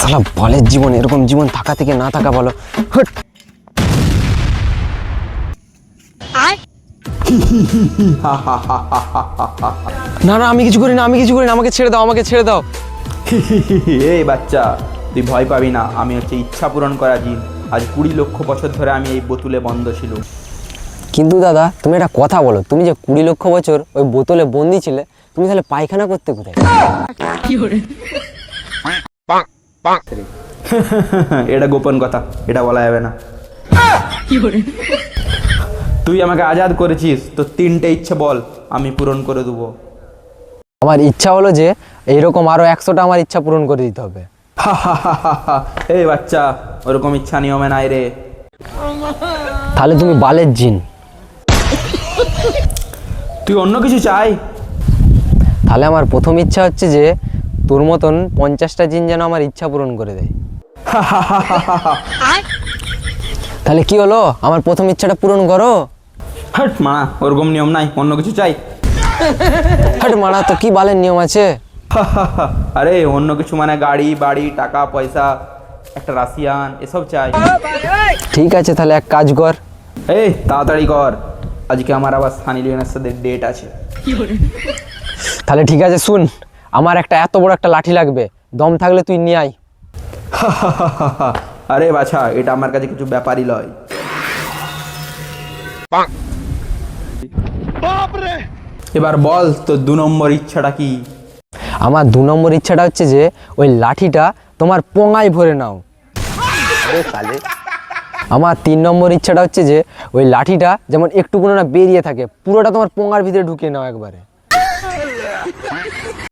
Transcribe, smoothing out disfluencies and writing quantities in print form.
শালা বালের জীবন, এরকম জীবন থাকা থেকে না থাকা ভালো। হট। না না, আমি কিছু করি না, আমি কিছু করি না, আমাকে ছেড়ে দাও, আমাকে ছেড়ে দাও। এই বাচ্চা, তুই ভয় পাবি না। আমি হচ্ছে ইচ্ছা পূরণ করা জিন। আজ 20 লক্ষ বছর ধরে আমি এই বোতলে বন্ধ ছিল। কিন্তু দাদা, তুমি একটা কথা বলো, তুমি যে 20 লক্ষ বছর ওই বোতলে বন্দি ছিলে, তুমি তাহলে পায়খানা করতে কোথায়? এটা গোপন কথা, এটা বলা যাবে না। তুই আমাকে আজাদ করেছিস, তো 3টে ইচ্ছে বল, আমি পূরণ করে দেবো। আমার ইচ্ছা হলো যে এইরকম আরো 100টা আমার ইচ্ছা পূরণ করে দিতে হবে। এই বাচ্চা, ওরকম ইচ্ছা নিয়মে নাই রে। তাহলে তুমি বালের জিন। তুই অন্য কিছু চাই? তাহলে আমার প্রথম ইচ্ছা হচ্ছে যে তোর মতন 50টা জিন যেন আমার ইচ্ছা পূরণ করে দেয়। তাহলে কি হলো, আমার প্রথম ইচ্ছাটা পূরণ করো। হাট মানা, ওরকম নিয়ম নাই, অন্য কিছু চাই। হাট মারা, তো কি বালের নিয়ম আছে? আরে অন্য কিছু মানে গাড়ি বাড়ি টাকা পয়সা, একটা রাশিয়ান, এসব চাই। ঠিক আছে, তাহলে এক কাজ কর। এই তাড়াতাড়ি কর, আজকে আমার আবার সানি লিওনের সাথে ডেট আছে। তাহলে ঠিক আছে, শুন, আমার একটা এত বড় একটা লাঠি লাগবে, দম থাকলে তুই নিয়ে আয়। আরে বাছা, এটা আমার কাছে কিছু ব্যাপারই লয়। এবার বল তোর 2 নম্বর ইচ্ছাটা কি? আমার 2 নম্বর ইচ্ছাটা হচ্ছে যে ওই লাঠিটা তোমার পোঙায় ভরে নাও। আমার 3 নম্বর ইচ্ছাটা হচ্ছে যে ওই লাঠিটা যেমন একটুকুনো না বেরিয়ে থাকে, পুরোটা তোমার পোঙার ভিতরে ঢুকিয়ে নাও একবারে।